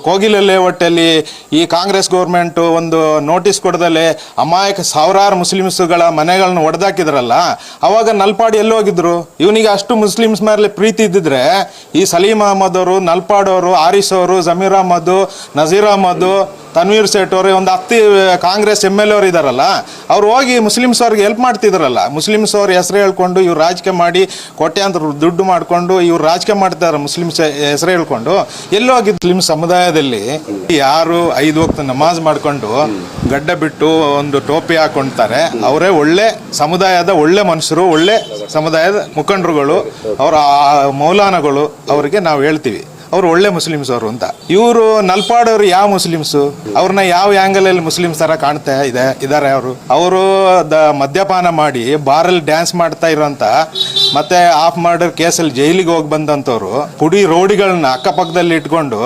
ಕೋಗಿಲ ಲೇಔಟಲ್ಲಿ ಈ ಕಾಂಗ್ರೆಸ್ ಗೌರ್ಮೆಂಟ್ ಒಂದು ನೋಟಿಸ್ ಕೊಡದಲ್ಲೇ ಅಮಾಯಕ ಸಾವಿರಾರು ಮುಸ್ಲಿಮ್ಸ್ಗಳ ಮನೆಗಳನ್ನ ಒಡೆದಾಕಿದ್ರಲ್ಲ, ಅವಾಗ ನಲ್ಪಾಡಿ ಎಲ್ಲಿ ಹೋಗಿದ್ರು? ಇವನಿಗೆ ಅಷ್ಟು ಮುಸ್ಲಿಮ್ಸ್ ಮೇಲೆ ಪ್ರೀತಿ ಇದ್ದಿದ್ರೆ ಈ ಸಲೀಂ ಅಹಮದ್ ಅವರು, ನಲ್ಪಾಡ್ ಅವರು, ಆರಿಸ್ ಅವರು, ಜಮೀರ್ ಅಹಮದ್, ನಜೀರ್ ಅಹಮದ್, ತನ್ವೀರ್ ಸೇಠ್ ಅವರು, ಒಂದು 10 ಕಾಂಗ್ರೆಸ್ MLA ಅವರು ಇದಾರಲ್ಲ, ಅವ್ರು ಹೋಗಿ ಮುಸ್ಲಿಮ್ಸ್ ಅವ್ರಿಗೆ ಹೆಲ್ಪ್ ಮಾಡ್ತಿದ್ರಲ್ಲ. ಮುಸ್ಲಿಮ್ಸ್ ಅವ್ರ ಹೆಸರು ಹೇಳ್ಕೊಂಡು ಇವ್ರು ರಾಜಕೀಯ ಮಾಡಿ ಕೋಟ್ಯಾಂತರ ದುಡ್ಡು ಮಾಡ್ಕೊಂಡು ಇವ್ರು ರಾಜಕೀಯ ಮಾಡ್ತಾರೆ. ಮುಸ್ಲಿಮ್ಸ್ ಹೆಸರು ಹೇಳ್ಕೊಂಡು ಎಲ್ಲಿ ಹೋಗಿ ಮುಸ್ಲಿಂ ಸಮುದಾಯದಲ್ಲಿ ಯಾರು 5 ವಕ್ತ ನಮಾಜ್ ಮಾಡ್ಕೊಂಡು ಗಡ್ಡ ಬಿಟ್ಟು ಒಂದು ಟೋಪಿ ಹಾಕೊಳ್ತಾರೆ, ಅವರೇ ಒಳ್ಳೆ ಸಮುದಾಯದ ಒಳ್ಳೆ ಮನುಷ್ಯರು, ಒಳ್ಳೆ ಸಮುದಾಯದ ಮುಖಂಡರುಗಳು, ಅವರ ಮೌಲಾನಗಳು. ಅವರಿಗೆ ನಾವು ಹೇಳ್ತೀವಿ ಅವ್ರು ಒಳ್ಳೆ ಮುಸ್ಲಿಮ್ಸ್ ಅವರು ಅಂತ. ಇವರು ನಲ್ಪಾಡೋರು ಯಾವ ಮುಸ್ಲಿಮ್ಸು? ಅವ್ರನ್ನ ಯಾವ ಆ್ಯಂಗಲ್ ಅಲ್ಲಿ ಮುಸ್ಲಿಮ್ಸ್ ತರ ಕಾಣ್ತಾ ಇದ್ದಾರೆ ಅವರು ಮದ್ಯಪಾನ ಮಾಡಿ ಬಾರಲ್ಲಿ ಡ್ಯಾನ್ಸ್ ಮಾಡ್ತಾ ಇರೋಂಥ, ಮತ್ತೆ ಆಫ್ ಮರ್ಡರ್ ಕೇಸಲ್ಲಿ ಜೈಲಿಗೆ ಹೋಗಿ ಬಂದಂಥವ್ರು, ಪುಡಿ ರೋಡಿಗಳನ್ನ ಅಕ್ಕಪಕ್ಕದಲ್ಲಿ ಇಟ್ಕೊಂಡು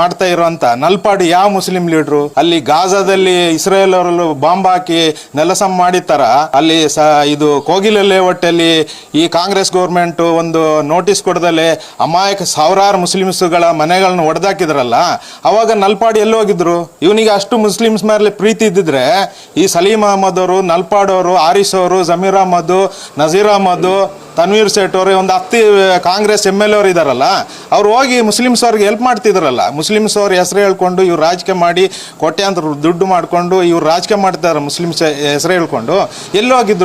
ಮಾಡ್ತಾ ಇರೋಂಥ ನಲ್ಪಾಡಿ ಯಾವ ಮುಸ್ಲಿಂ ಲೀಡ್ರು? ಅಲ್ಲಿ ಗಾಜಾದಲ್ಲಿ ಇಸ್ರೇಲ್ ಅವರು ಬಾಂಬ್ ಹಾಕಿ ನೆಲಸಮ ಮಾಡಿತಾರ, ಅಲ್ಲಿ ಇದು ಕೋಗಿಲ ಲೇಔಟಲ್ಲಿ ಈ ಕಾಂಗ್ರೆಸ್ ಗೌರ್ಮೆಂಟ್ ಒಂದು ನೋಟಿಸ್ ಕೊಡದಲ್ಲೇ ಅಮಾಯಕ ಸಾವಿರಾರು ಮುಸ್ಲಿಮ್ಸ್ಗಳ ಮನೆಗಳನ್ನ ಒಡೆದಾಕಿದ್ರಲ್ಲ, ಅವಾಗ ನಲ್ಪಾಡಿ ಎಲ್ಲಿ ಹೋಗಿದ್ರು? ಇವನಿಗೆ ಅಷ್ಟು ಮುಸ್ಲಿಮ್ಸ್ ಮೇಲೆ ಪ್ರೀತಿ ಇದ್ದಿದ್ರೆ ಈ ಸಲೀಂ ಅಹಮದ್ ಅವರು, ನಲ್ಪಾಡ್ ಅವರು, ಆರಿಸ್ ಅವರು, ಜಮೀರ್ ಅಹಮದ್, ನಜೀರ್ ಅಹಮದ್, ತನ್ವೀರ್ ಸೇಠ್ ಅವರು, ಒಂದು 10 ಕಾಂಗ್ರೆಸ್ MLA ಅವರು ಇದಾರಲ್ಲ, ಅವ್ರು ಹೋಗಿ ಮುಸ್ಲಿಮ್ಸ್ ಅವ್ರಿಗೆ ಹೆಲ್ಪ್ ಮಾಡ್ತಿದ್ರಲ್ಲ. ಮುಸ್ಲಿಮ್ಸ್ ಅವ್ರ ಹೆಸರು ಹೇಳ್ಕೊಂಡು ಇವ್ರು ರಾಜಕೀಯ ಮಾಡಿ ಕೋಟ್ಯಾಂತರ ದುಡ್ಡು ಮಾಡ್ಕೊಂಡು ಇವ್ರು ರಾಜಕೀಯ ಮಾಡ್ತಾರೆ. ಮುಸ್ಲಿಮ್ಸ್ ಹೆಸರು ಹೇಳ್ಕೊಂಡು ಎಲ್ಲಿ ಹೋಗಿದ್ರು?